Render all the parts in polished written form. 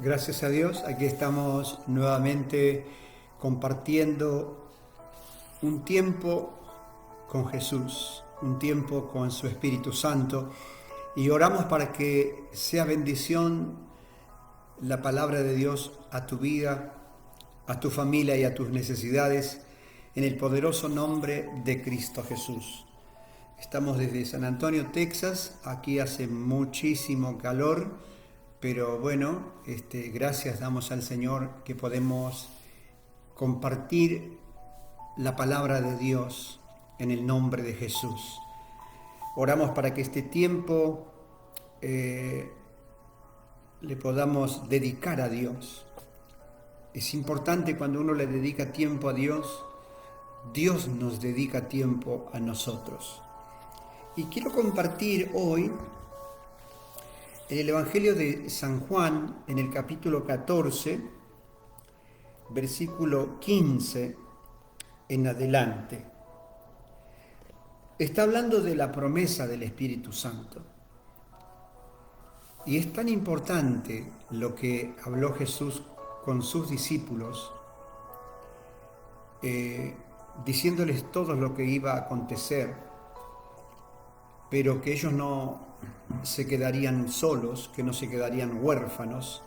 Gracias a Dios, aquí estamos nuevamente compartiendo un tiempo con Jesús, un tiempo con su Espíritu Santo, y oramos para que sea bendición la palabra de Dios a tu vida, a tu familia y a tus necesidades, en el poderoso nombre de Cristo Jesús. Estamos desde San Antonio, Texas. Aquí hace muchísimo calor, pero bueno, gracias damos al Señor que podemos compartir la palabra de Dios en el nombre de Jesús. Oramos para que este tiempo le podamos dedicar a Dios. Es importante cuando uno le dedica tiempo a Dios, Dios nos dedica tiempo a nosotros. Y quiero compartir hoy en el Evangelio de San Juan, en el capítulo 14, versículo 15 en adelante. Está hablando de la promesa del Espíritu Santo. Y es tan importante lo que habló Jesús con sus discípulos, diciéndoles todo lo que iba a acontecer, pero que ellos no se quedarían solos, que no se quedarían huérfanos,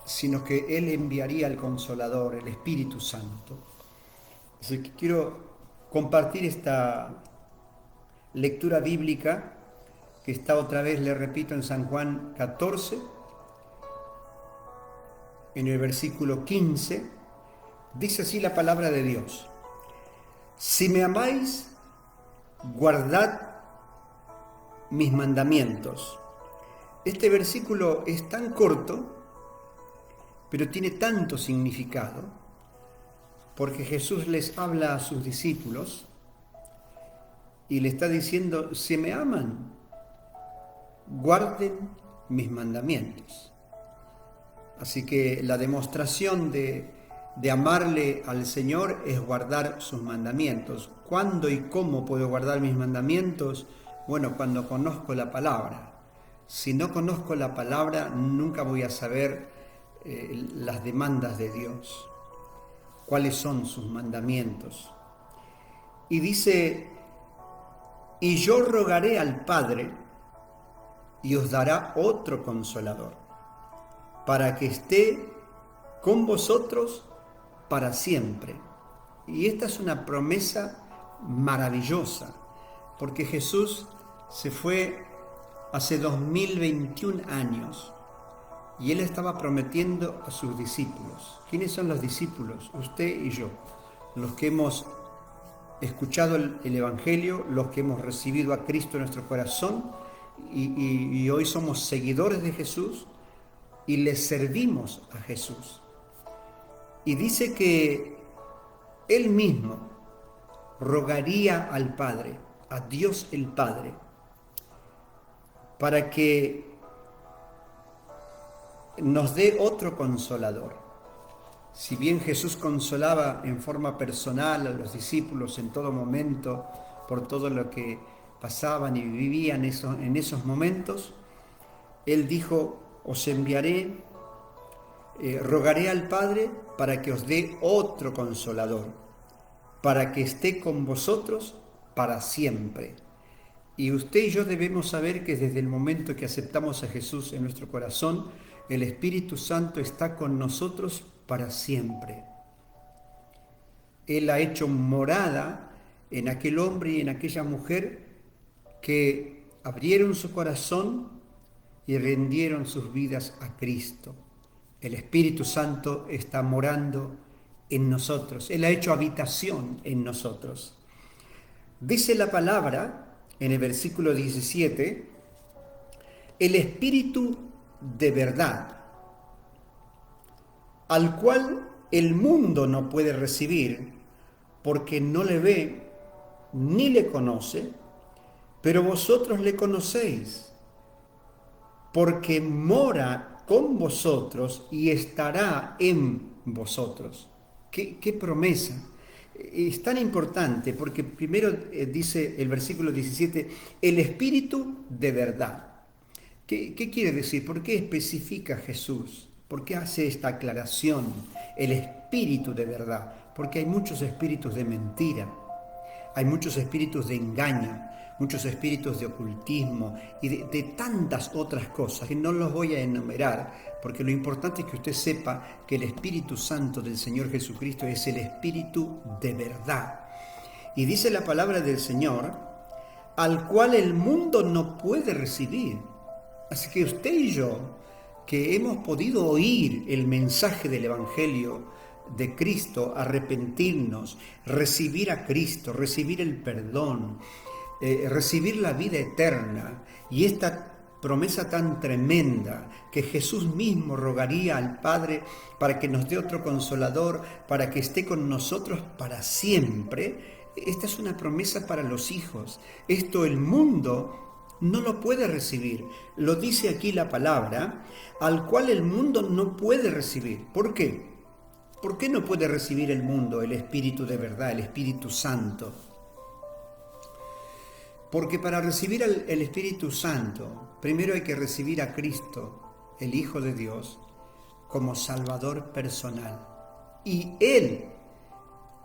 sino que Él enviaría al Consolador, el Espíritu Santo. Así que quiero compartir esta lectura bíblica que está otra vez, le repito, en San Juan 14, en el versículo 15, dice así la palabra de Dios: si me amáis, guardad mis mandamientos. Este versículo es tan corto, pero tiene tanto significado, porque Jesús les habla a sus discípulos y le está diciendo: si me aman, guarden mis mandamientos. Así que la demostración de amarle al Señor es guardar sus mandamientos. ¿Cuándo y cómo puedo guardar mis mandamientos? Bueno, cuando conozco la palabra. Si no conozco la palabra, nunca voy a saber las demandas de Dios, cuáles son sus mandamientos. Y dice: y yo rogaré al Padre, y os dará otro consolador, para que esté con vosotros para siempre. Y esta es una promesa maravillosa, porque Jesús se fue hace 2021 años y Él estaba prometiendo a sus discípulos. ¿Quiénes son los discípulos? Usted y yo, los que hemos escuchado el Evangelio, los que hemos recibido a Cristo en nuestro corazón y hoy somos seguidores de Jesús y le servimos a Jesús. Y dice que Él mismo rogaría al Padre, a Dios el Padre, para que nos dé otro consolador. Si bien Jesús consolaba en forma personal a los discípulos en todo momento por todo lo que pasaban y vivían en esos momentos, Él dijo: os enviaré, rogaré al Padre para que os dé otro consolador, para que esté con vosotros para siempre. Y usted y yo debemos saber que desde el momento que aceptamos a Jesús en nuestro corazón, el Espíritu Santo está con nosotros para siempre. Él ha hecho morada en aquel hombre y en aquella mujer que abrieron su corazón y rindieron sus vidas a Cristo. El Espíritu Santo está morando en nosotros. Él ha hecho habitación en nosotros. Dice la palabra en el versículo 17: el Espíritu de verdad, al cual el mundo no puede recibir, porque no le ve ni le conoce, pero vosotros le conocéis, porque mora con vosotros y estará en vosotros. ¡Qué promesa! Es tan importante porque primero dice el versículo 17, el Espíritu de verdad. ¿Qué quiere decir? ¿Por qué especifica Jesús? ¿Por qué hace esta aclaración? El espíritu de verdad, porque hay muchos espíritus de mentira, hay muchos espíritus de engaño, muchos espíritus de ocultismo y de tantas otras cosas que no los voy a enumerar, porque lo importante es que usted sepa que el Espíritu Santo del Señor Jesucristo es el espíritu de verdad. Y dice la palabra del Señor, al cual el mundo no puede recibir. Así que usted y yo, que hemos podido oír el mensaje del Evangelio de Cristo, arrepentirnos, recibir a Cristo, recibir el perdón, recibir la vida eterna y esta promesa tan tremenda que Jesús mismo rogaría al Padre para que nos dé otro consolador, para que esté con nosotros para siempre. Esta es una promesa para los hijos. Esto el mundo no lo puede recibir. Lo dice aquí la palabra, al cual el mundo no puede recibir. ¿Por qué? ¿Por qué no puede recibir el mundo el Espíritu de verdad, el Espíritu Santo? Porque para recibir el Espíritu Santo, primero hay que recibir a Cristo, el Hijo de Dios, como Salvador personal. Y Él,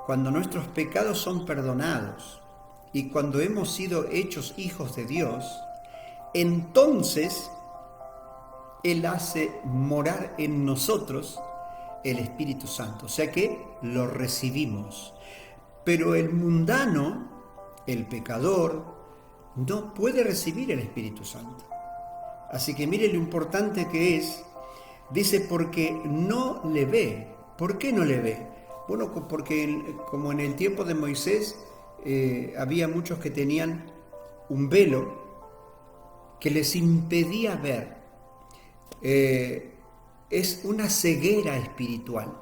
cuando nuestros pecados son perdonados y cuando hemos sido hechos hijos de Dios, entonces Él hace morar en nosotros el Espíritu Santo. O sea que lo recibimos. Pero el mundano, el pecador, no puede recibir el Espíritu Santo. Así que mire lo importante que es. Dice, porque no le ve. ¿Por qué no le ve? Bueno, porque como en el tiempo de Moisés había muchos que tenían un velo que les impedía ver. Es una ceguera espiritual.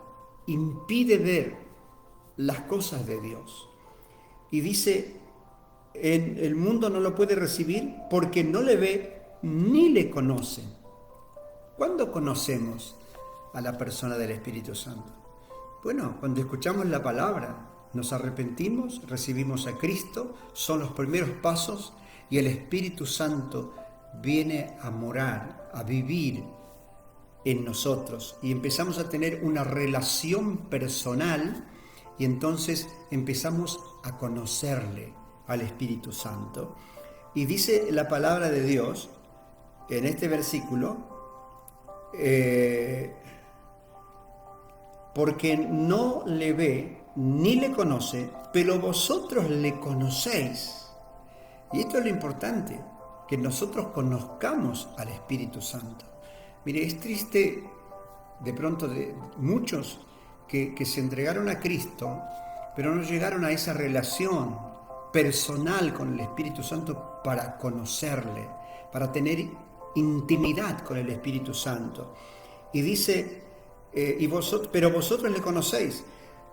Impide ver las cosas de Dios. Y dice, el mundo no lo puede recibir porque no le ve ni le conoce. ¿Cuándo conocemos a la persona del Espíritu Santo? Bueno, cuando escuchamos la palabra, nos arrepentimos, recibimos a Cristo, son los primeros pasos y el Espíritu Santo viene a morar, a vivir en nosotros y empezamos a tener una relación personal y entonces empezamos a conocerle al Espíritu Santo. Y dice la palabra de Dios en este versículo, porque no le ve ni le conoce, pero vosotros le conocéis. Y esto es lo importante, que nosotros conozcamos al Espíritu Santo. Mire, es triste de pronto de muchos que se entregaron a Cristo, pero no llegaron a esa relación personal con el Espíritu Santo para conocerle, para tener intimidad con el Espíritu Santo. Y dice, pero vosotros le conocéis,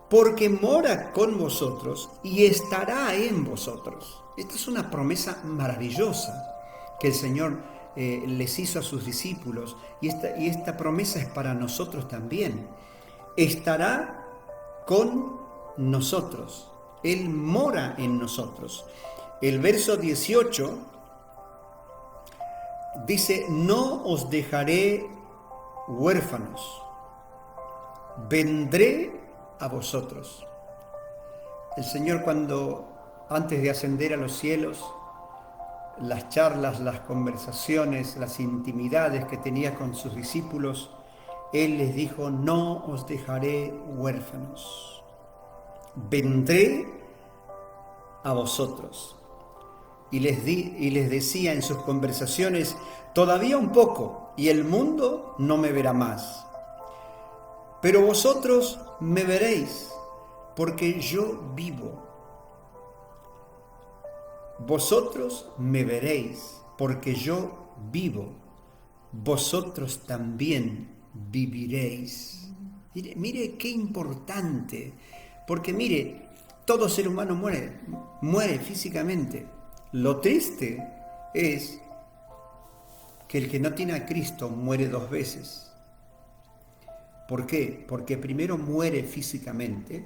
porque mora con vosotros y estará en vosotros. Esta es una promesa maravillosa que el Señor les hizo a sus discípulos y esta promesa es para nosotros también. Estará con nosotros. Él mora en nosotros. El verso 18 dice, no os dejaré huérfanos, vendré a vosotros. El Señor antes de ascender a los cielos, las charlas, las conversaciones, las intimidades que tenía con sus discípulos, Él les dijo, no os dejaré huérfanos, vendré a vosotros. Y les decía en sus conversaciones, todavía un poco, y el mundo no me verá más. Pero vosotros me veréis, porque yo vivo. Vosotros me veréis, porque yo vivo. Vosotros también viviréis. Mire qué importante, porque mire, todo ser humano muere físicamente. Lo triste es que el que no tiene a Cristo muere 2 veces. ¿Por qué? Porque primero muere físicamente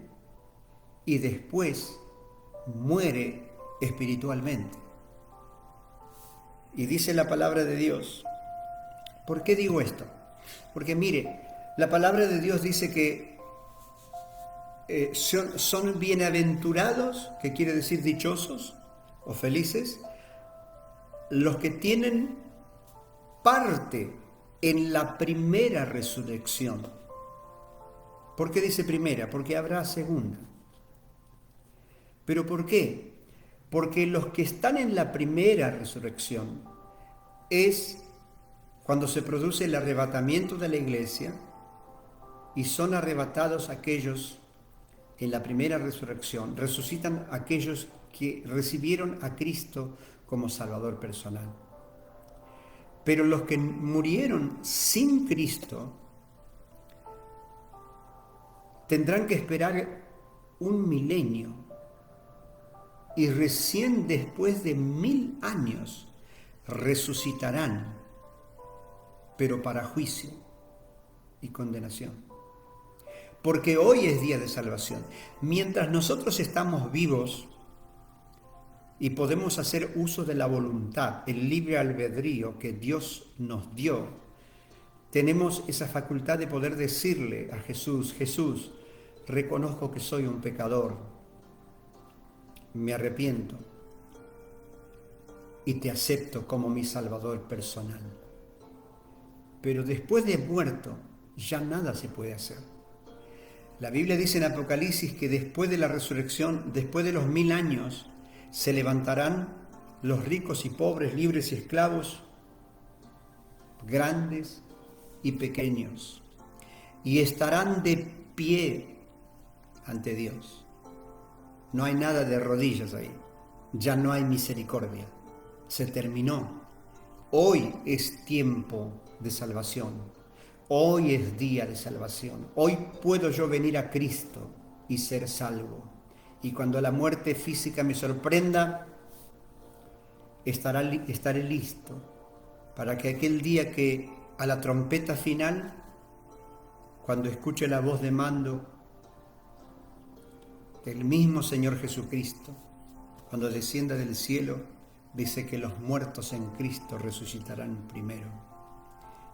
y después muere espiritualmente. Y dice la palabra de Dios. ¿Por qué digo esto? Porque mire, La palabra de Dios dice que son bienaventurados, que quiere decir dichosos o felices, los que tienen parte en la primera resurrección. ¿Por qué dice primera? Porque habrá segunda. ¿Pero por qué? Porque los que están en la primera resurrección es cuando se produce el arrebatamiento de la iglesia y son arrebatados aquellos en la primera resurrección, resucitan aquellos que recibieron a Cristo como Salvador personal. Pero los que murieron sin Cristo tendrán que esperar un milenio y recién después de 1000 años resucitarán, pero para juicio y condenación. Porque hoy es día de salvación. Mientras nosotros estamos vivos y podemos hacer uso de la voluntad, el libre albedrío que Dios nos dio, tenemos esa facultad de poder decirle a Jesús: Jesús, reconozco que soy un pecador, me arrepiento y te acepto como mi Salvador personal. Pero después de muerto ya nada se puede hacer. La Biblia dice en Apocalipsis que después de la resurrección, después de los 1000 años, se levantarán los ricos y pobres, libres y esclavos, grandes y pequeños, y estarán de pie ante Dios. No hay nada de rodillas ahí, ya no hay misericordia, se terminó. Hoy es tiempo de salvación. Hoy es día de salvación. Hoy puedo yo venir a Cristo y ser salvo. Y cuando la muerte física me sorprenda, estaré listo para que aquel día que a la trompeta final, cuando escuche la voz de mando del mismo Señor Jesucristo, cuando descienda del cielo, dice que los muertos en Cristo resucitarán primero.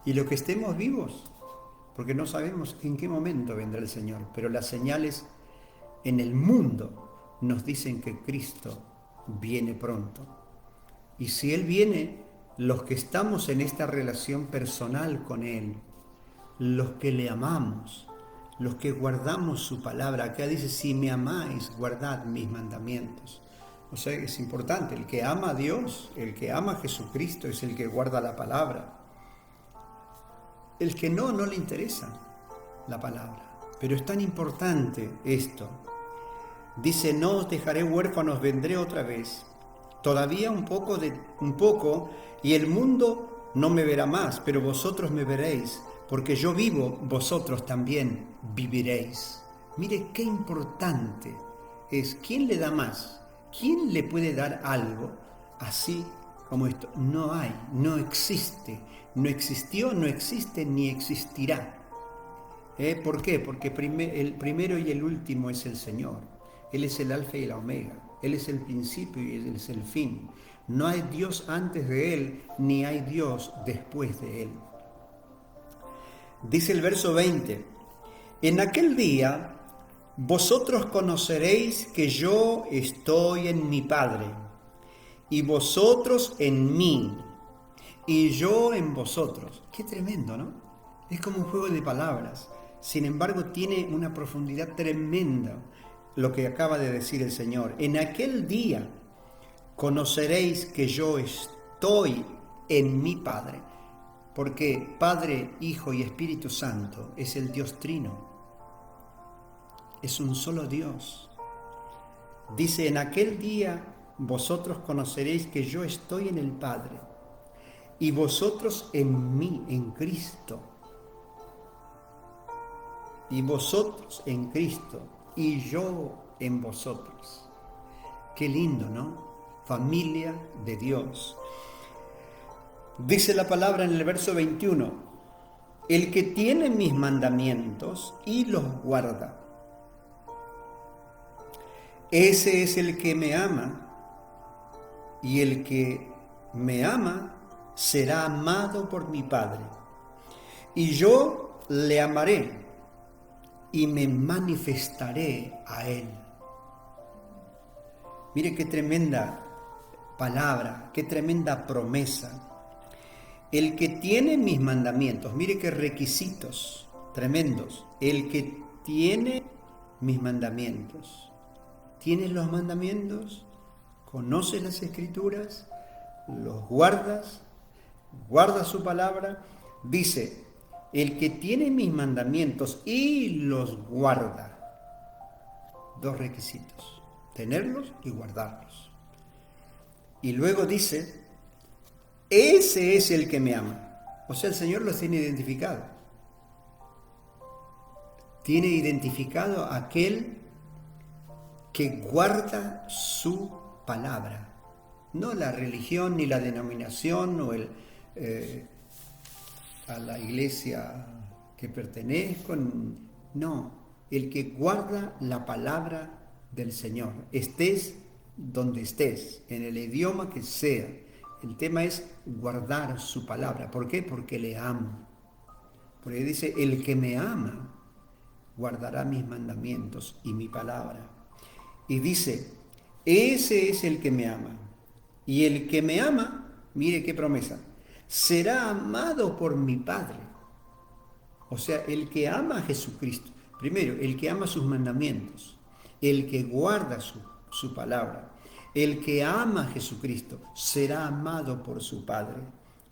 Y los que estemos vivos, porque no sabemos en qué momento vendrá el Señor, pero las señales en el mundo nos dicen que Cristo viene pronto. Y si Él viene, los que estamos en esta relación personal con Él, los que le amamos, los que guardamos su palabra, acá dice: si me amáis, guardad mis mandamientos. O sea, es importante, el que ama a Dios, el que ama a Jesucristo es el que guarda la palabra. El que no le interesa la palabra. Pero es tan importante esto. Dice: no os dejaré huérfanos, vendré otra vez. Todavía un poco, y el mundo no me verá más, pero vosotros me veréis, porque yo vivo, vosotros también viviréis. Mire qué importante es. ¿Quién le da más? ¿Quién le puede dar algo así como esto? No hay, no existe, no existió, no existe, ni existirá. ¿Por qué? Porque el primero y el último es el Señor. Él es el alfa y la omega. Él es el principio y Él es el fin. No hay Dios antes de Él, ni hay Dios después de Él. Dice el verso 20: en aquel día vosotros conoceréis que yo estoy en mi Padre, y vosotros en mí, y yo en vosotros. Qué tremendo, ¿no? Es como un juego de palabras. Sin embargo, tiene una profundidad tremenda lo que acaba de decir el Señor. En aquel día conoceréis que yo estoy en mi Padre, porque Padre, Hijo y Espíritu Santo es el Dios Trino. Es un solo Dios. Dice: en aquel día vosotros conoceréis que yo estoy en el Padre, y vosotros en mí, en Cristo. Y vosotros en Cristo, y yo en vosotros. Qué lindo, ¿no? Familia de Dios. Dice la palabra en el verso 21: el que tiene mis mandamientos y los guarda, ese es el que me ama, y el que me ama será amado por mi Padre, y yo le amaré y me manifestaré a él. Mire qué tremenda palabra, qué tremenda promesa. El que tiene mis mandamientos, mire qué requisitos tremendos. El que tiene mis mandamientos. ¿Tienes los mandamientos? ¿Conoces las escrituras? ¿Los guardas? ¿Guardas su palabra? Dice, el que tiene mis mandamientos y los guarda. Dos requisitos, tenerlos y guardarlos. Y luego dice, ese es el que me ama. O sea, el Señor los tiene identificado. Tiene identificado a aquel que guarda su palabra. No la religión, ni la denominación, o a la iglesia que pertenezco. No, el que guarda la palabra del Señor. Estés donde estés, en el idioma que sea. El tema es guardar su palabra. ¿Por qué? Porque le amo. Porque dice, el que me ama guardará mis mandamientos y mi palabra. Y dice, ese es el que me ama. Y el que me ama, mire qué promesa, será amado por mi Padre. O sea, el que ama a Jesucristo. Primero, el que ama sus mandamientos. El que guarda su palabra. El que ama a Jesucristo será amado por su Padre.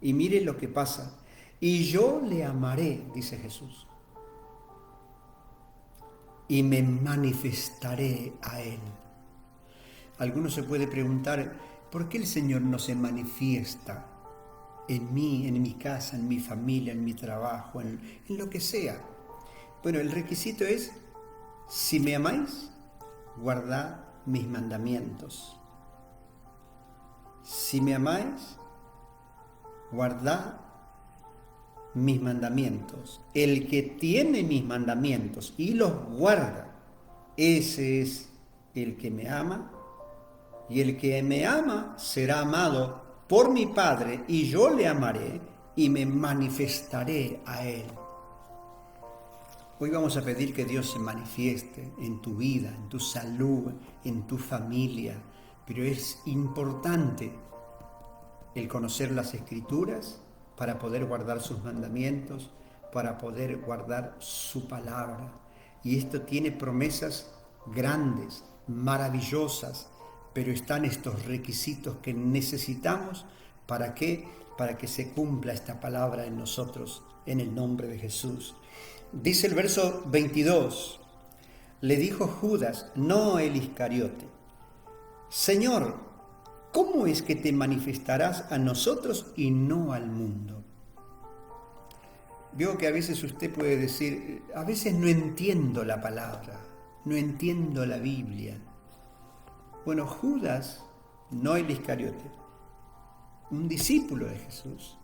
Y mire lo que pasa. Y yo le amaré, dice Jesús. Y me manifestaré a él. Alguno se puede preguntar, ¿por qué el Señor no se manifiesta en mí, en mi casa, en mi familia, en mi trabajo, en lo que sea? Bueno, el requisito es, si me amáis, guardad mis mandamientos. Si me amáis, guardad mis mandamientos. El que tiene mis mandamientos y los guarda, ese es el que me ama. Y el que me ama será amado por mi Padre, y yo le amaré y me manifestaré a él. Hoy vamos a pedir que Dios se manifieste en tu vida, en tu salud, en tu familia. Pero es importante el conocer las Escrituras para poder guardar sus mandamientos, para poder guardar su palabra. Y esto tiene promesas grandes, maravillosas, pero están estos requisitos que necesitamos. ¿Para qué? Para que se cumpla esta palabra en nosotros, en el nombre de Jesús. Dice el verso 22, le dijo Judas, no el Iscariote, Señor, ¿cómo es que te manifestarás a nosotros y no al mundo? Veo que a veces usted puede decir, a veces no entiendo la palabra, no entiendo la Biblia. Bueno, Judas, no el Iscariote, un discípulo de Jesús,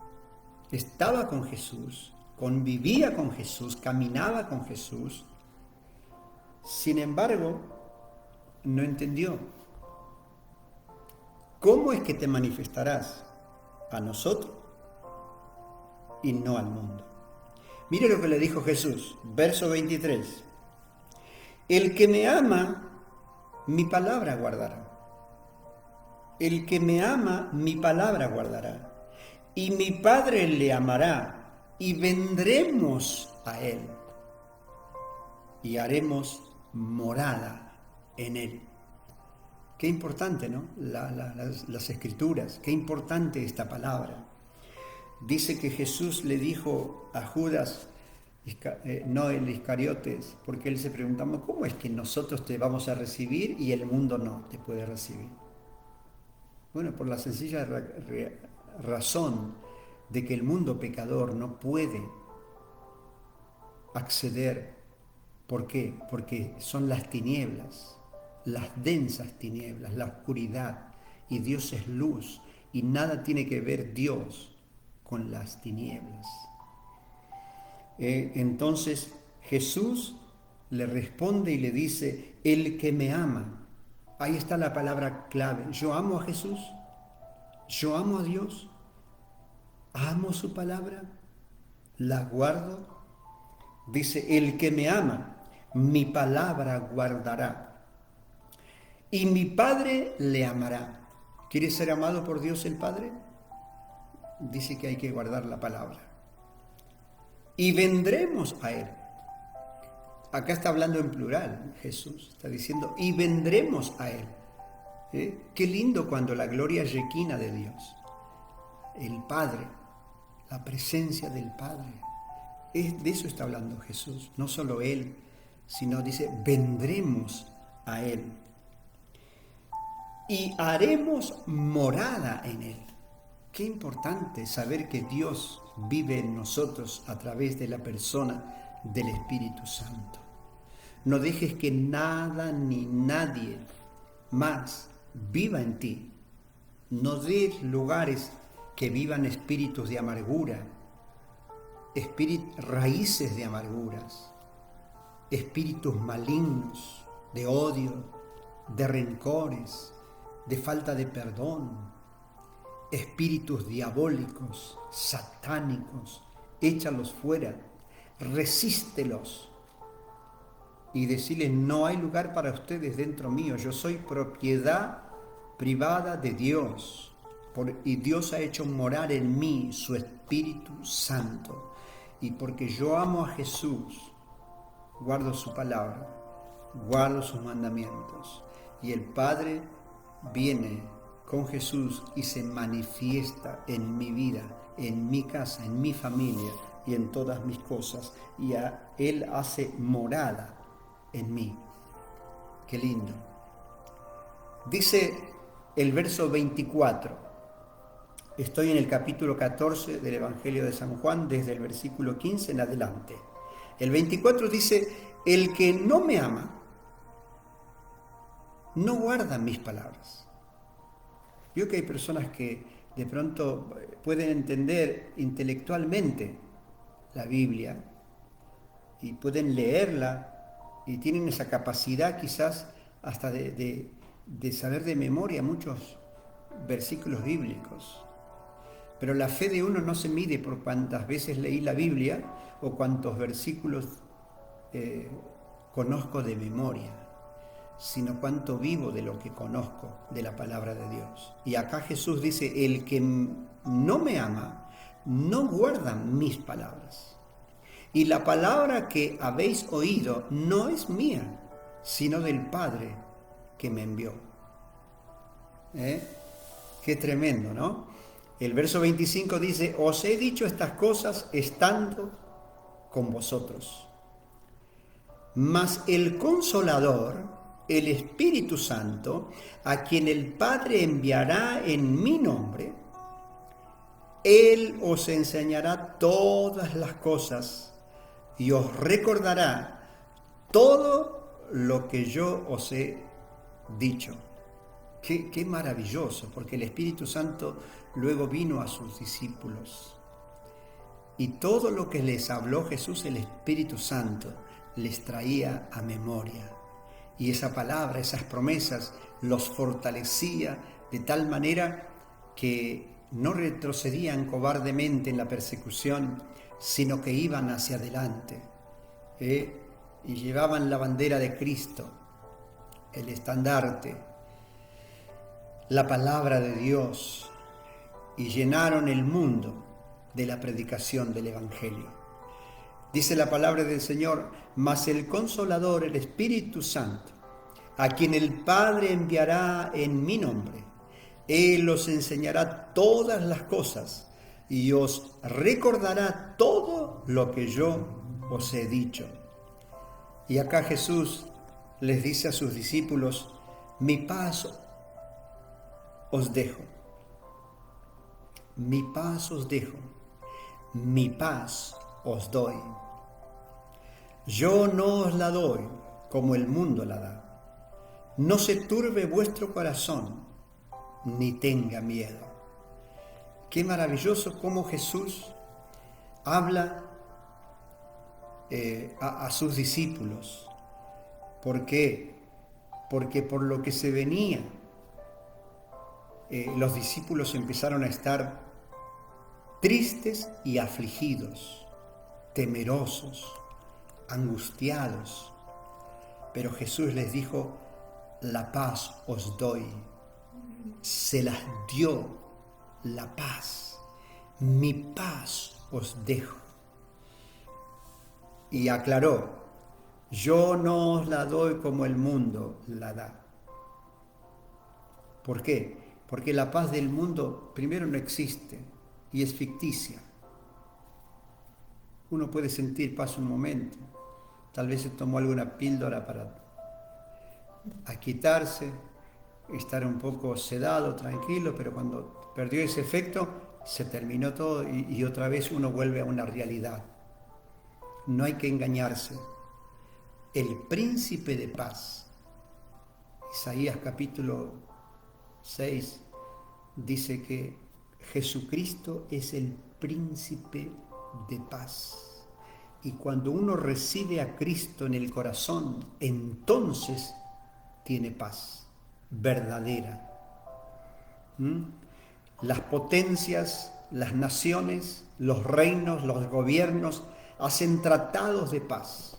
estaba con Jesús, convivía con Jesús, caminaba con Jesús. Sin embargo, no entendió. ¿Cómo es que te manifestarás a nosotros y no al mundo? Mire lo que le dijo Jesús, verso 23. El que me ama, mi palabra guardará. El que me ama, mi palabra guardará. Y mi Padre le amará, y vendremos a él, y haremos morada en él. Qué importante, ¿no? Las Escrituras, qué importante esta palabra. Dice que Jesús le dijo a Judas, no el Iscariotes, porque él se preguntaba, ¿cómo es que nosotros te vamos a recibir y el mundo no te puede recibir? Bueno, por la sencilla razón de que el mundo pecador no puede acceder. ¿Por qué? Porque son las tinieblas, las densas tinieblas, la oscuridad, y Dios es luz, y nada tiene que ver Dios con las tinieblas. Entonces Jesús le responde y le dice, el que me ama. Ahí está la palabra clave. Yo amo a Jesús, yo amo a Dios, amo su palabra, la guardo. Dice, el que me ama, mi palabra guardará, y mi Padre le amará. ¿Quiere ser amado por Dios el Padre? Dice que hay que guardar la palabra. Y vendremos a Él. Acá está hablando en plural, Jesús está diciendo, y vendremos a Él. Qué lindo cuando la gloria shekinah de Dios, el Padre, la presencia del Padre, de eso está hablando Jesús, no solo Él, sino dice, vendremos a Él y haremos morada en Él. Qué importante saber que Dios vive en nosotros a través de la persona del Espíritu Santo. No dejes que nada ni nadie más viva en ti. No des lugares que vivan espíritus de amargura, raíces de amarguras, espíritus malignos, de odio, de rencores, de falta de perdón, espíritus diabólicos, satánicos. Échalos fuera, resístelos y decirles, no hay lugar para ustedes dentro mío, yo soy propiedad privada de Dios, y Dios ha hecho morar en mí su Espíritu Santo, y porque yo amo a Jesús, guardo su palabra, guardo sus mandamientos, y el Padre viene con Jesús y se manifiesta en mi vida, en mi casa, en mi familia y en todas mis cosas, y Él hace morada en mí. Qué lindo. Dice el verso 24, estoy en el capítulo 14 del Evangelio de San Juan, desde el versículo 15 en adelante. El 24 dice, el que no me ama, no guarda mis palabras. Yo que hay personas que de pronto pueden entender intelectualmente la Biblia y pueden leerla y tienen esa capacidad quizás hasta de saber de memoria muchos versículos bíblicos. Pero la fe de uno no se mide por cuántas veces leí la Biblia o cuántos versículos conozco de memoria, sino cuánto vivo de lo que conozco de la palabra de Dios. Y acá Jesús dice, el que no me ama, no guarda mis palabras. Y la palabra que habéis oído no es mía, sino del Padre que me envió. Qué tremendo, ¿no? El verso 25 dice, os he dicho estas cosas estando con vosotros. Mas el Consolador, el Espíritu Santo, a quien el Padre enviará en mi nombre, Él os enseñará todas las cosas y os recordará todo lo que yo os he dicho. Qué maravilloso, porque el Espíritu Santo luego vino a sus discípulos. Y todo lo que les habló Jesús, el Espíritu Santo, les traía a memoria. Y esa palabra, esas promesas, los fortalecía de tal manera que no retrocedían cobardemente en la persecución, sino que iban hacia adelante. Y llevaban la bandera de Cristo, el estandarte, la palabra de Dios, y llenaron el mundo de la predicación del Evangelio. Dice la palabra del Señor, mas el Consolador, el Espíritu Santo, a quien el Padre enviará en mi nombre, Él os enseñará todas las cosas y os recordará todo lo que yo os he dicho. Y acá Jesús les dice a sus discípulos, mi paz os dejo, mi paz os dejo, mi paz os doy. Yo no os la doy como el mundo la da. No se turbe vuestro corazón, ni tenga miedo. Qué maravilloso cómo Jesús habla a sus discípulos. ¿Por qué? Porque por lo que se venía, los discípulos empezaron a estar tristes y afligidos, temerosos, angustiados. Pero Jesús les dijo, la paz os doy. Se las dio la paz. Mi paz os dejo. Y aclaró, yo no os la doy como el mundo la da. ¿Por qué? Porque la paz del mundo primero no existe y es ficticia. Uno puede sentir paz un momento, tal vez se tomó alguna píldora para aquietarse, estar un poco sedado, tranquilo, pero cuando perdió ese efecto se terminó todo y otra vez uno vuelve a una realidad. No hay que engañarse. El príncipe de paz, Isaías capítulo 6, dice que Jesucristo es el príncipe de paz. Y cuando uno recibe a Cristo en el corazón, entonces tiene paz verdadera. Las potencias, las naciones, los reinos, los gobiernos hacen tratados de paz,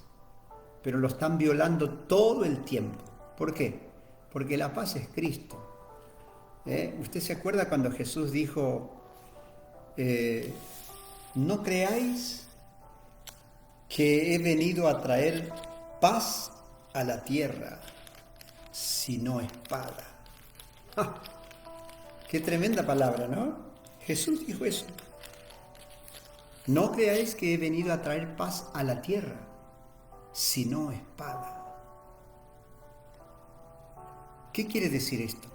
pero lo están violando todo el tiempo. ¿Por qué? Porque la paz es Cristo. ¿Usted se acuerda cuando Jesús dijo, no creáis que he venido a traer paz a la tierra, sino espada? ¡Ja! Qué tremenda palabra, ¿no? Jesús dijo eso. No creáis que he venido a traer paz a la tierra, sino espada. ¿Qué quiere decir esto?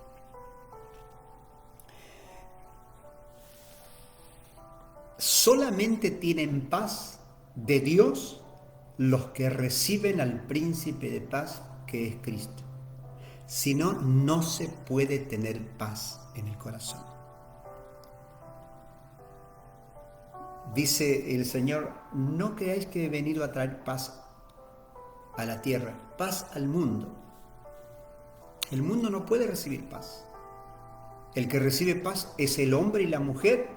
Solamente tienen paz de Dios los que reciben al príncipe de paz que es Cristo. Si no, no se puede tener paz en el corazón. Dice el Señor, no creáis que he venido a traer paz a la tierra, paz al mundo. El mundo no puede recibir paz. El que recibe paz es el hombre y la mujer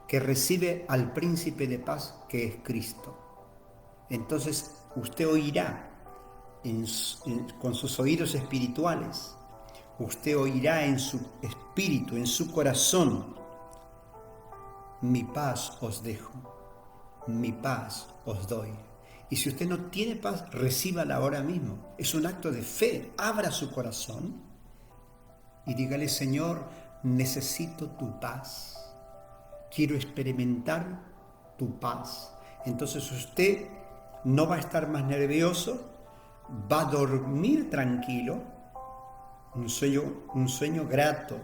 que recibe al príncipe de paz que es Cristo. Entonces usted oirá con sus oídos espirituales, usted oirá en su espíritu, en su corazón, mi paz os dejo, mi paz os doy. Y si usted no tiene paz, recíbala ahora mismo. Es un acto de fe. Abra su corazón y dígale, Señor, necesito tu paz. Quiero experimentar tu paz. Entonces usted no va a estar más nervioso, va a dormir tranquilo, un sueño grato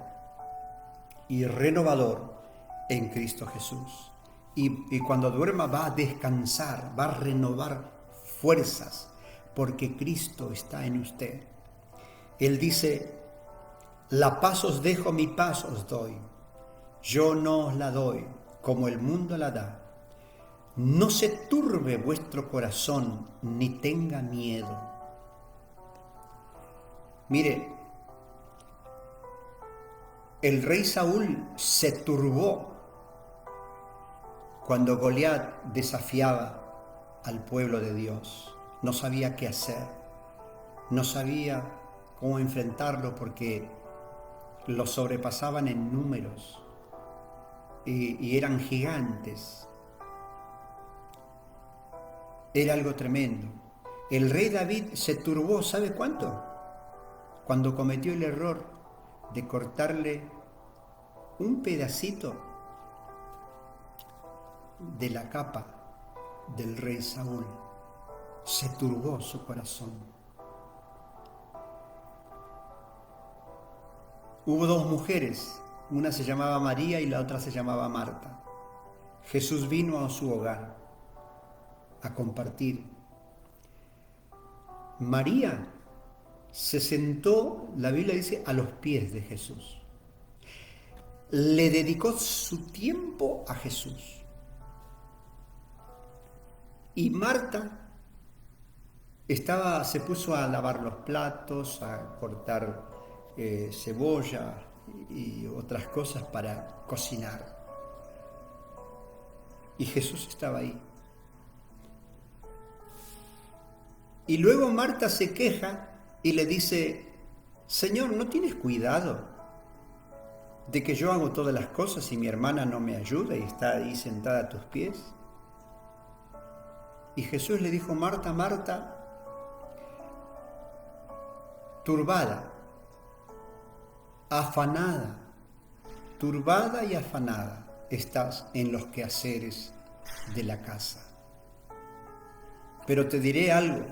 y renovador en Cristo Jesús. Y cuando duerma va a descansar, va a renovar fuerzas, porque Cristo está en usted. Él dice, la paz os dejo, mi paz os doy. Yo no os la doy como el mundo la da. No se turbe vuestro corazón, ni tenga miedo. Mire, el rey Saúl se turbó cuando Goliat desafiaba al pueblo de Dios. No sabía qué hacer, no sabía cómo enfrentarlo porque lo sobrepasaban en números y eran gigantes. Era algo tremendo. El rey David se turbó, ¿sabe cuánto? Cuando cometió el error de cortarle un pedacito de la capa del rey Saúl. Se turbó su corazón. Hubo dos mujeres, una se llamaba María y la otra se llamaba Marta. Jesús vino a su hogar a compartir. María se sentó, la Biblia dice, a los pies de Jesús. Le dedicó su tiempo a Jesús. Y Marta se puso a lavar los platos, a cortar cebolla y otras cosas para cocinar. Y Jesús estaba ahí. Y luego Marta se queja y le dice, Señor, ¿no tienes cuidado de que yo hago todas las cosas y mi hermana no me ayuda y está ahí sentada a tus pies? Y Jesús le dijo, Marta, Marta, turbada, afanada, turbada y afanada estás en los quehaceres de la casa. Pero te diré algo,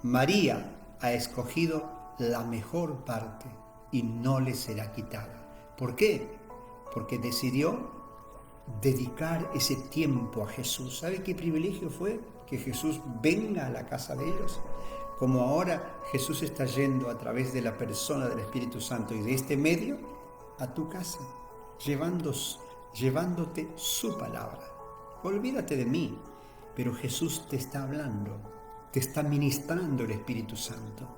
María ha escogido la mejor parte y no le será quitada. ¿Por qué? Porque decidió dedicar ese tiempo a Jesús. ¿Sabe qué privilegio fue que Jesús venga a la casa de ellos? Como ahora Jesús está yendo a través de la persona del Espíritu Santo y de este medio a tu casa, llevándote su palabra. Olvídate de mí, pero Jesús te está hablando, te está ministrando el Espíritu Santo.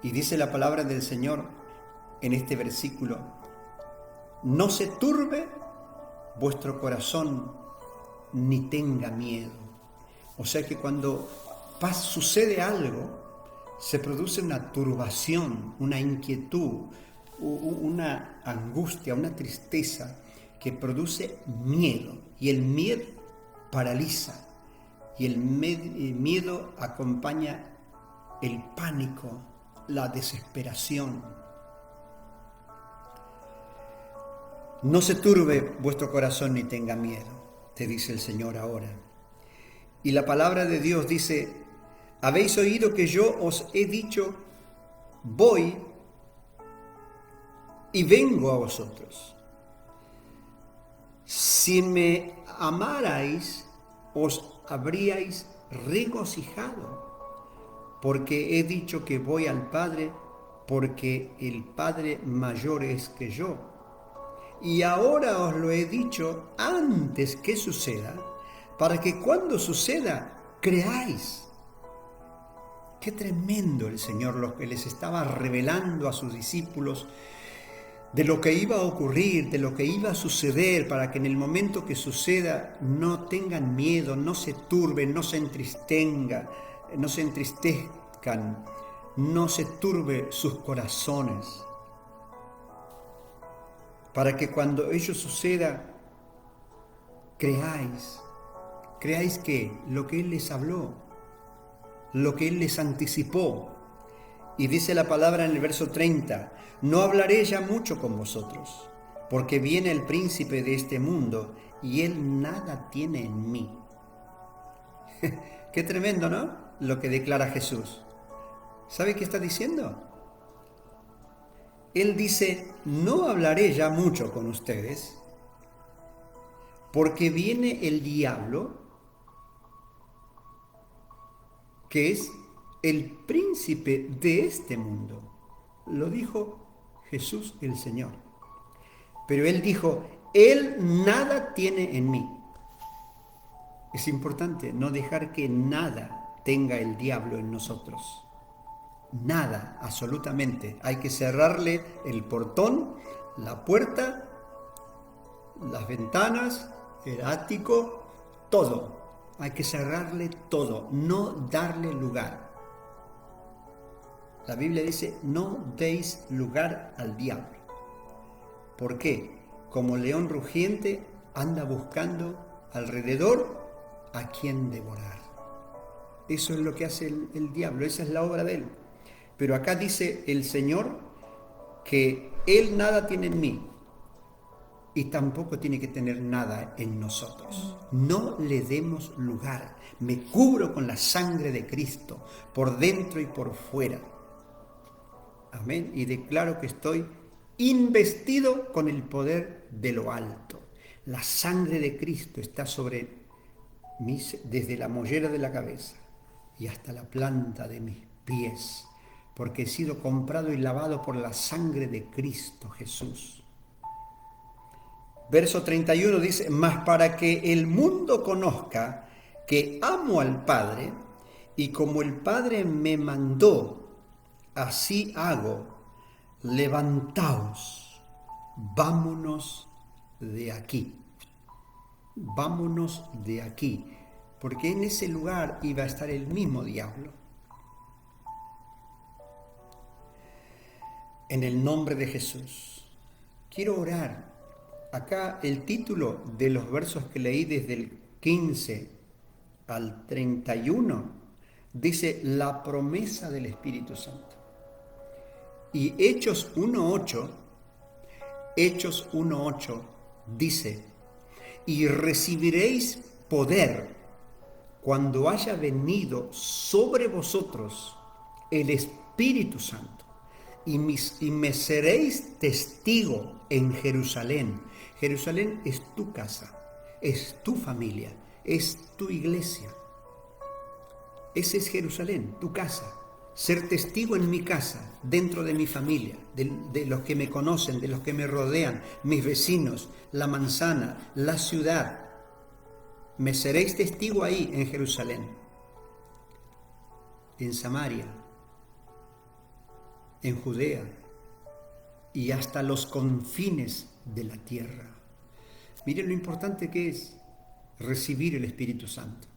Y dice la palabra del Señor en este versículo, no se turbe vuestro corazón ni tenga miedo. O sea que cuando sucede algo, se produce una turbación, una inquietud, una angustia, una tristeza que produce miedo. Y el miedo paraliza. Y el miedo acompaña el pánico, la desesperación. No se turbe vuestro corazón ni tenga miedo, te dice el Señor ahora. Y la palabra de Dios dice, habéis oído que yo os he dicho, voy y vengo a vosotros. Si me amarais, os habríais regocijado, porque he dicho que voy al Padre, porque el Padre mayor es que yo. Y ahora os lo he dicho antes que suceda, para que cuando suceda, creáis. Qué tremendo el Señor, lo que les estaba revelando a sus discípulos de lo que iba a ocurrir, de lo que iba a suceder, para que en el momento que suceda no tengan miedo, no se turben, no se entristezcan, no se turbe sus corazones. Para que cuando ello suceda, creáis que lo que Él les habló, lo que Él les anticipó. Y dice la palabra en el verso 30, no hablaré ya mucho con vosotros, porque viene el príncipe de este mundo y Él nada tiene en mí. Qué tremendo, ¿no? Lo que declara Jesús. ¿Sabe qué está diciendo? Él dice, no hablaré ya mucho con ustedes, porque viene el diablo, que es el príncipe de este mundo. Lo dijo Jesús el Señor. Pero Él dijo, Él nada tiene en mí. Es importante no dejar que nada tenga el diablo en nosotros. Nada, absolutamente. Hay que cerrarle el portón, la puerta, las ventanas, el ático, todo. Hay que cerrarle todo, no darle lugar. La Biblia dice, no deis lugar al diablo. ¿Por qué? Como león rugiente anda buscando alrededor a quien devorar. Eso es lo que hace el diablo, esa es la obra de él. Pero acá dice el Señor que Él nada tiene en mí y tampoco tiene que tener nada en nosotros. No le demos lugar. Me cubro con la sangre de Cristo, por dentro y por fuera. Amén. Y declaro que estoy investido con el poder de lo alto. La sangre de Cristo está sobre mí, desde la mollera de la cabeza y hasta la planta de mis pies, porque he sido comprado y lavado por la sangre de Cristo Jesús. Verso 31 dice, mas para que el mundo conozca que amo al Padre, y como el Padre me mandó, así hago, levantaos, vámonos de aquí. Vámonos de aquí, porque en ese lugar iba a estar el mismo diablo. En el nombre de Jesús, quiero orar. Acá el título de los versos que leí desde el 15 al 31 dice la promesa del Espíritu Santo. Y Hechos 1:8 dice, y recibiréis poder cuando haya venido sobre vosotros el Espíritu Santo, y me seréis testigo en Jerusalén. Jerusalén es tu casa, es tu familia, es tu iglesia. Ese es Jerusalén, tu casa. Ser testigo en mi casa, dentro de mi familia, de los que me conocen, de los que me rodean, mis vecinos, la manzana, la ciudad. Me seréis testigo ahí en Jerusalén, en Samaria, en Judea y hasta los confines de la tierra. Miren lo importante que es recibir el Espíritu Santo.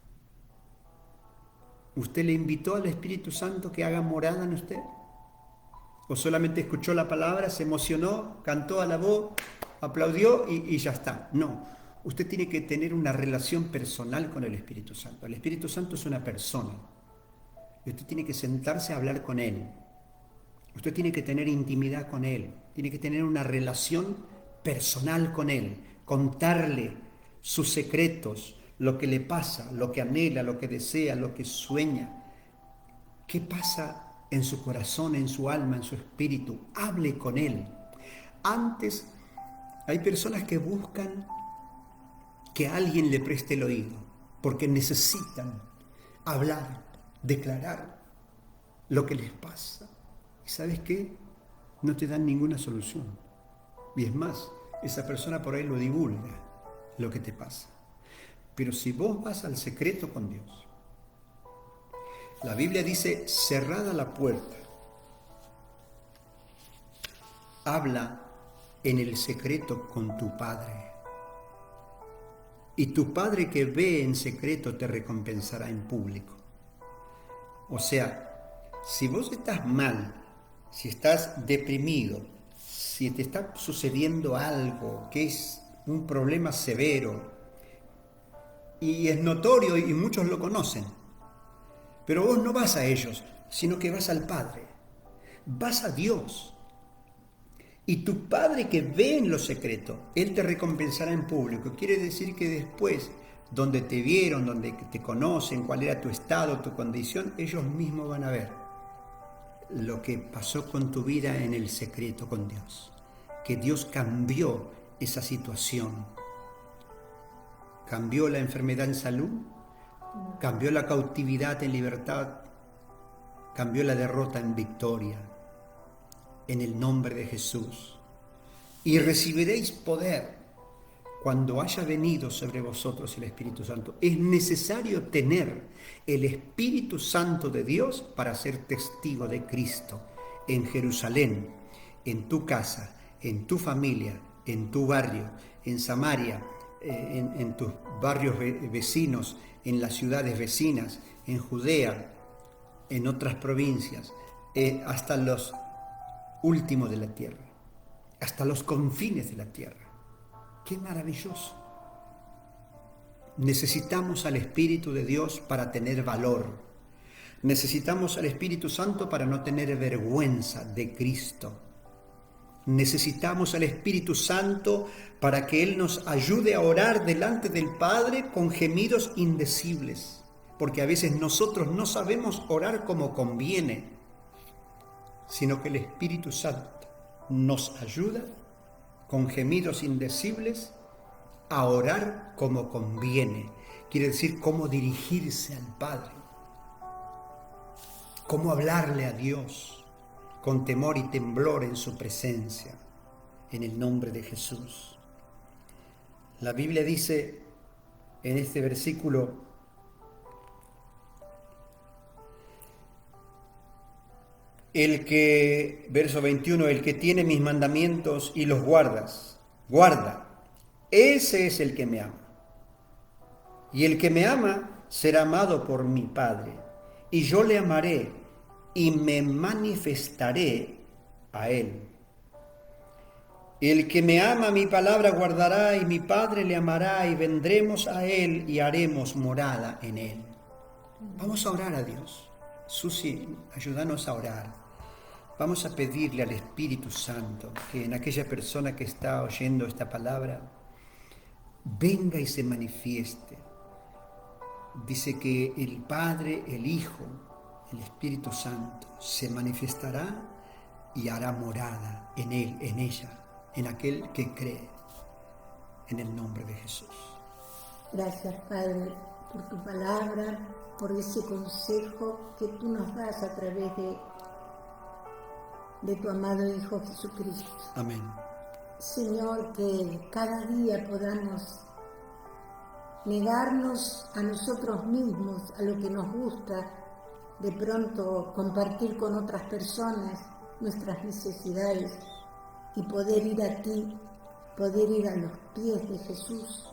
¿Usted le invitó al Espíritu Santo que haga morada en usted? ¿O solamente escuchó la palabra, se emocionó, cantó, alabó, aplaudió y ya está? No, usted tiene que tener una relación personal con el Espíritu Santo. El Espíritu Santo es una persona. Y usted tiene que sentarse a hablar con Él. Usted tiene que tener intimidad con Él. Tiene que tener una relación personal con Él. Contarle sus secretos, lo que le pasa, lo que anhela, lo que desea, lo que sueña. ¿Qué pasa en su corazón, en su alma, en su espíritu? Hable con Él. Antes, hay personas que buscan que alguien le preste el oído, porque necesitan hablar, declarar lo que les pasa. ¿Y sabes qué? No te dan ninguna solución. Y es más, esa persona por ahí lo divulga, lo que te pasa. Pero si vos vas al secreto con Dios, la Biblia dice, cerrada la puerta, habla en el secreto con tu Padre. Y tu Padre que ve en secreto te recompensará en público. O sea, si vos estás mal, si estás deprimido, si te está sucediendo algo que es un problema severo, y es notorio y muchos lo conocen, pero vos no vas a ellos, sino que vas al Padre, vas a Dios. Y tu Padre que ve en lo secreto, Él te recompensará en público. Quiere decir que después, donde te vieron, donde te conocen, cuál era tu estado, tu condición, ellos mismos van a ver lo que pasó con tu vida en el secreto con Dios. Que Dios cambió esa situación. ¿Cambió la enfermedad en salud? ¿Cambió la cautividad en libertad? ¿Cambió la derrota en victoria? En el nombre de Jesús. Y recibiréis poder cuando haya venido sobre vosotros el Espíritu Santo. Es necesario tener el Espíritu Santo de Dios para ser testigo de Cristo en Jerusalén, en tu casa, en tu familia, en tu barrio, en Samaria, en tus barrios vecinos, en las ciudades vecinas, en Judea, en otras provincias, hasta los últimos de la tierra, hasta los confines de la tierra. ¡Qué maravilloso! Necesitamos al Espíritu de Dios para tener valor. Necesitamos al Espíritu Santo para no tener vergüenza de Cristo. Necesitamos al Espíritu Santo para que Él nos ayude a orar delante del Padre con gemidos indecibles, porque a veces nosotros no sabemos orar como conviene, sino que el Espíritu Santo nos ayuda con gemidos indecibles a orar como conviene. Quiere decir cómo dirigirse al Padre, cómo hablarle a Dios con temor y temblor en su presencia, en el nombre de Jesús. La Biblia dice en este versículo, verso 21, el que tiene mis mandamientos y los guarda, ese es el que me ama. Y el que me ama será amado por mi Padre, y yo le amaré y me manifestaré a él. El que me ama mi palabra guardará, y mi Padre le amará, y vendremos a él y haremos morada en él. Vamos a orar a Dios. Susi, ayúdanos a orar. Vamos a pedirle al Espíritu Santo que en aquella persona que está oyendo esta palabra venga y se manifieste. Dice que el Padre, el Hijo, el Espíritu Santo se manifestará y hará morada en él, en ella, en aquel que cree, en el nombre de Jesús. Gracias, Padre, por tu palabra, por ese consejo que tú nos das a través de tu amado Hijo Jesucristo. Amén. Señor, que cada día podamos negarnos a nosotros mismos, a lo que nos gusta, de pronto compartir con otras personas nuestras necesidades y poder ir a ti, poder ir a los pies de Jesús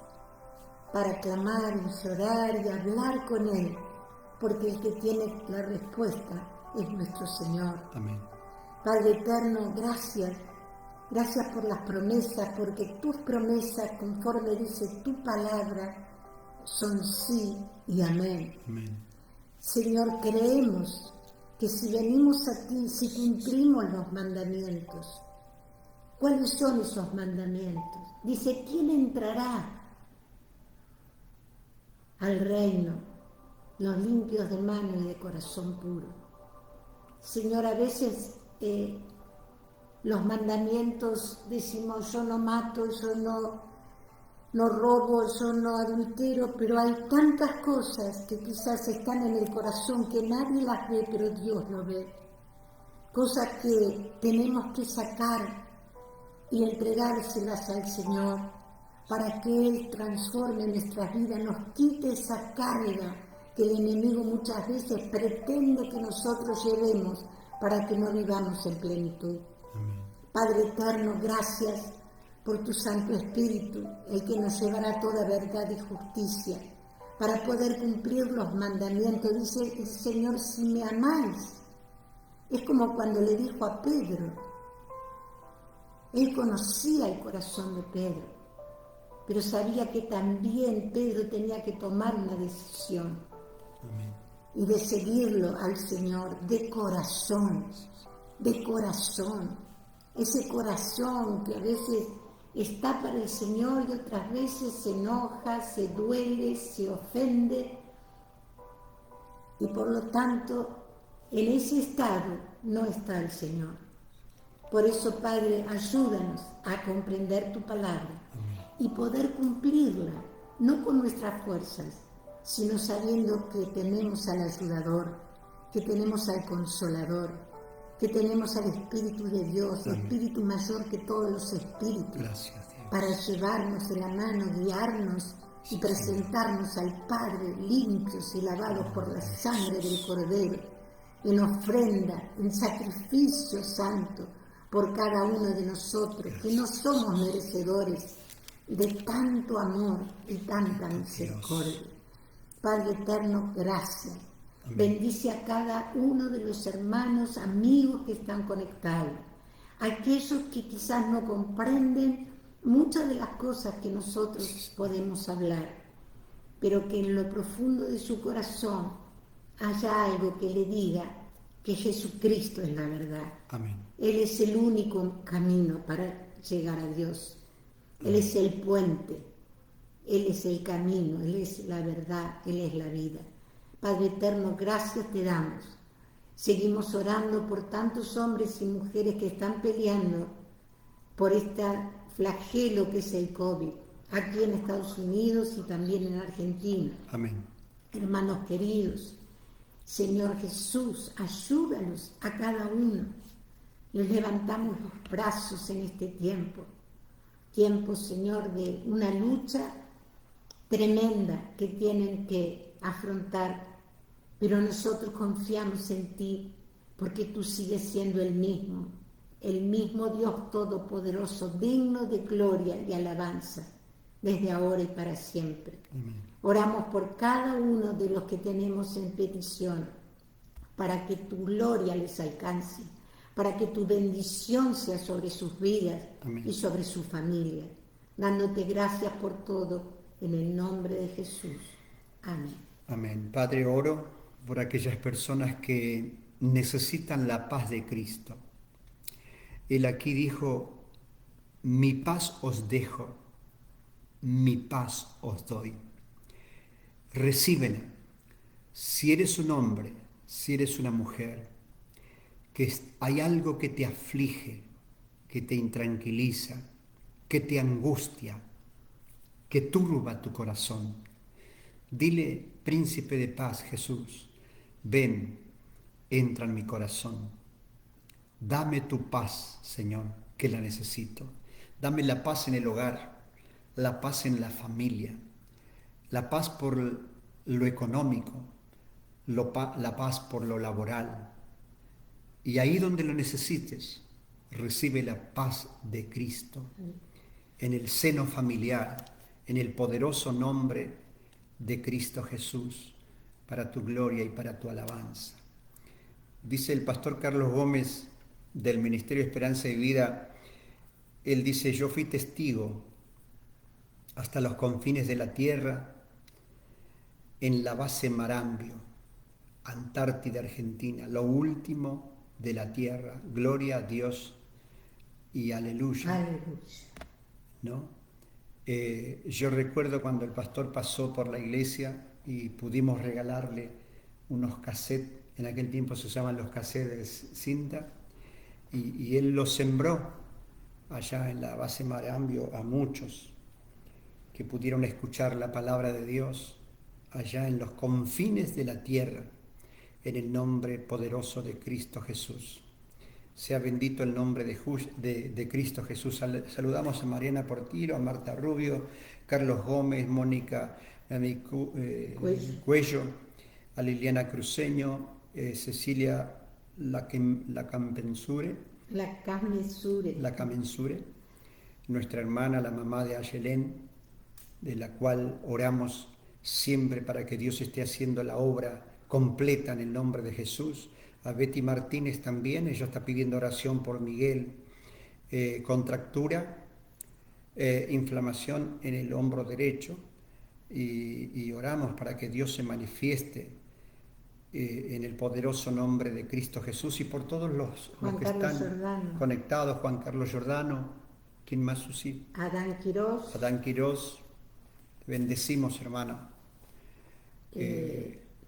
para clamar y llorar y hablar con Él, porque el que tiene la respuesta es nuestro Señor. Amén. Padre eterno, gracias. Gracias por las promesas, porque tus promesas, conforme dice tu palabra, son sí y amén. Amén. Señor, creemos que si venimos a ti, si cumplimos los mandamientos, ¿cuáles son esos mandamientos? Dice, ¿quién entrará al reino? Los limpios de mano y de corazón puro. Señor, a veces los mandamientos decimos, yo no mato, yo no robo, yo no adultero, pero hay tantas cosas que quizás están en el corazón que nadie las ve, pero Dios lo ve. Cosas que tenemos que sacar y entregárselas al Señor para que Él transforme nuestras vidas, nos quite esa carga que el enemigo muchas veces pretende que nosotros llevemos para que no vivamos en plenitud. Amén. Padre eterno, gracias por tu Santo Espíritu, el que nos llevará toda verdad y justicia, para poder cumplir los mandamientos. Dice el Señor, si me amáis. Es como cuando le dijo a Pedro. Él conocía el corazón de Pedro, pero sabía que también Pedro tenía que tomar una decisión. Amén. Y de seguirlo al Señor de corazón, ese corazón que a veces está para el Señor y otras veces se enoja, se duele, se ofende, y por lo tanto en ese estado no está el Señor. Por eso, Padre, ayúdanos a comprender tu palabra y poder cumplirla, no con nuestras fuerzas, sino sabiendo que tenemos al ayudador, que tenemos al consolador, que tenemos al Espíritu de Dios, el Espíritu mayor que todos los espíritus. Gracias, Dios. Para llevarnos de la mano, guiarnos y presentarnos al Padre limpios y lavados por la sangre del Cordero, en ofrenda, en sacrificio santo por cada uno de nosotros, que no somos merecedores de tanto amor y tanta misericordia. Padre eterno, gracias. Amén. Bendice a cada uno de los hermanos, amigos que están conectados, aquellos que quizás no comprenden muchas de las cosas que nosotros podemos hablar, pero que en lo profundo de su corazón haya algo que le diga que Jesucristo es la verdad. Amén. Él es el único camino para llegar a Dios. Él es el puente, Él es el camino, Él es la verdad, Él es la vida. Padre eterno, gracias te damos. Seguimos orando por tantos hombres y mujeres que están peleando por este flagelo que es el COVID, aquí en Estados Unidos y también en Argentina. Amén. Hermanos queridos, Señor Jesús, ayúdanos a cada uno. Les levantamos los brazos en este tiempo. Tiempo, Señor, de una lucha tremenda que tienen que afrontar, pero nosotros confiamos en ti porque tú sigues siendo el mismo Dios todopoderoso, digno de gloria y alabanza, desde ahora y para siempre. Amén. Oramos por cada uno de los que tenemos en petición, para que tu gloria les alcance, para que tu bendición sea sobre sus vidas Amén. y sobre su familia, dándote gracias por todo, en el nombre de Jesús. Amén. Amén. Padre, oro por aquellas personas que necesitan la paz de Cristo. Él aquí dijo, mi paz os dejo, mi paz os doy. Recíbela. Si eres un hombre, si eres una mujer, que hay algo que te aflige, que te intranquiliza, que te angustia, que turba tu corazón, dile, príncipe de paz, Jesús, ven, entra en mi corazón. Dame tu paz, Señor, que la necesito. Dame la paz en el hogar, la paz en la familia, la paz por lo económico, la paz por lo laboral. Y ahí donde lo necesites, recibe la paz de Cristo en el seno familiar, en el poderoso nombre de Cristo Jesús, para tu gloria y para tu alabanza. Dice el pastor Carlos Gómez del Ministerio Esperanza y Vida, él dice, yo fui testigo hasta los confines de la tierra, en la base Marambio, Antártida, Argentina, lo último de la tierra. Gloria a Dios y aleluya. Aleluya. ¿No? Yo recuerdo cuando el pastor pasó por la iglesia y pudimos regalarle unos cassettes, en aquel tiempo se llaman los cassettes de cinta, y él los sembró allá en la base Marambio a muchos que pudieron escuchar la palabra de Dios allá en los confines de la tierra, en el nombre poderoso de Cristo Jesús. Sea bendito el nombre de Cristo Jesús. Saludamos a Mariana Portiro, a Marta Rubio, Carlos Gómez, Mónica Cuello, a Liliana Cruceño, Cecilia Lacamensure, nuestra hermana, la mamá de Ayelén, de la cual oramos siempre para que Dios esté haciendo la obra completa en el nombre de Jesús. A Betty Martínez también, ella está pidiendo oración por Miguel, contractura, inflamación en el hombro derecho, y oramos para que Dios se manifieste en el poderoso nombre de Cristo Jesús y por todos los que están conectados. Juan Carlos Giordano, ¿quién más, Susi? Adán Quirós, bendecimos, hermano.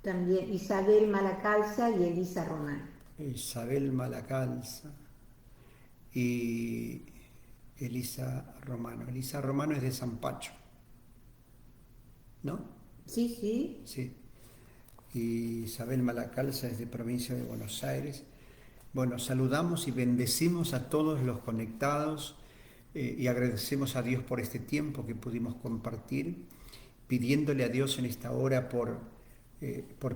También Isabel Malacalza y Elisa Romano. Isabel Malacalza y Elisa Romano. Elisa Romano es de San Pacho, ¿no? Sí. Sí. Y Isabel Malacalza es de provincia de Buenos Aires. Bueno, saludamos y bendecimos a todos los conectados y agradecemos a Dios por este tiempo que pudimos compartir, pidiéndole a Dios en esta hora por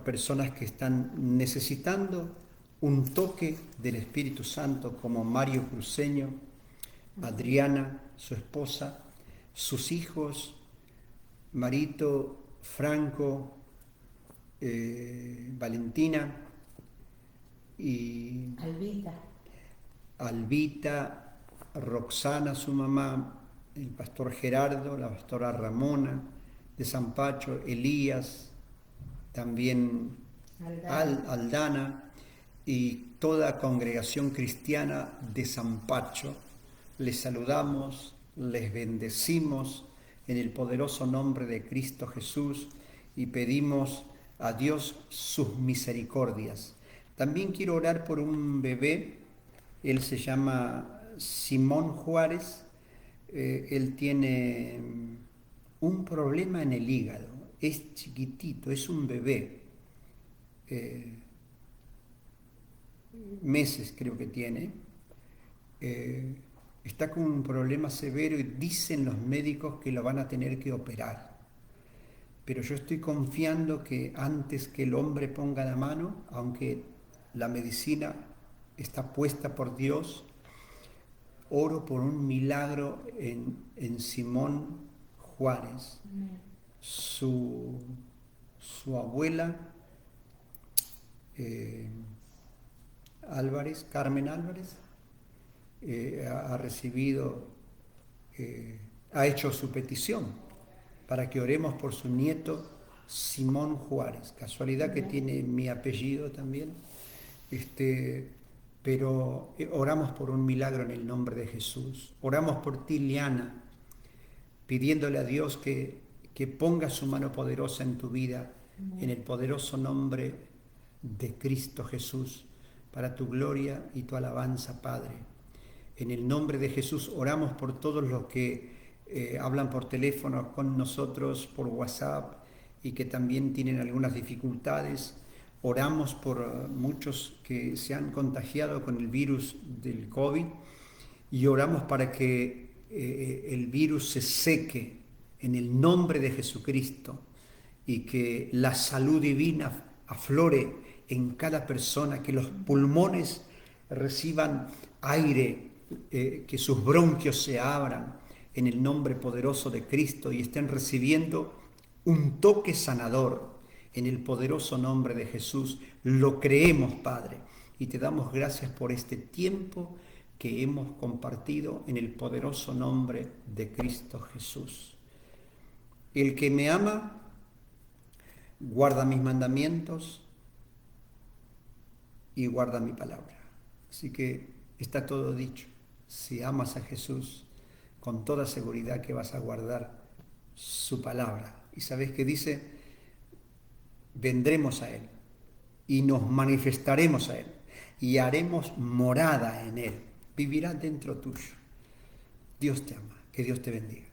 personas que están necesitando un toque del Espíritu Santo, como Mario Cruceño, Adriana, su esposa, sus hijos, Marito, Franco, Valentina y Albita, Roxana, su mamá, el pastor Gerardo, la pastora Ramona de San Pacho, Elías, también Aldana y toda congregación cristiana de San Pacho. Les saludamos, les bendecimos en el poderoso nombre de Cristo Jesús y pedimos a Dios sus misericordias. También quiero orar por un bebé, él se llama Simón Juárez, él tiene un problema en el hígado, es chiquitito, es un bebé, meses creo que tiene, está con un problema severo y dicen los médicos que lo van a tener que operar. Pero yo estoy confiando que antes que el hombre ponga la mano, aunque la medicina está puesta por Dios, oro por un milagro en Simón Juárez. Su abuela Álvarez, Carmen Álvarez, ha recibido, ha hecho su petición para que oremos por su nieto Simón Juárez. Casualidad que tiene mi apellido también. Pero oramos por un milagro en el nombre de Jesús. Oramos por ti, Liana, pidiéndole a Dios que ponga su mano poderosa en tu vida, en el poderoso nombre de Cristo Jesús, para tu gloria y tu alabanza, Padre. En el nombre de Jesús oramos por todos los que hablan por teléfono con nosotros, por WhatsApp, y que también tienen algunas dificultades. Oramos por muchos que se han contagiado con el virus del COVID y oramos para que el virus se seque en el nombre de Jesucristo y que la salud divina aflore en cada persona, que los pulmones reciban aire, que sus bronquios se abran en el nombre poderoso de Cristo y estén recibiendo un toque sanador en el poderoso nombre de Jesús. Lo creemos, Padre, y te damos gracias por este tiempo que hemos compartido en el poderoso nombre de Cristo Jesús. El que me ama, guarda mis mandamientos y guarda mi palabra. Así que está todo dicho. Si amas a Jesús, con toda seguridad que vas a guardar su palabra. Y sabes que dice, vendremos a Él y nos manifestaremos a Él y haremos morada en Él. Vivirá dentro tuyo. Dios te ama. Que Dios te bendiga.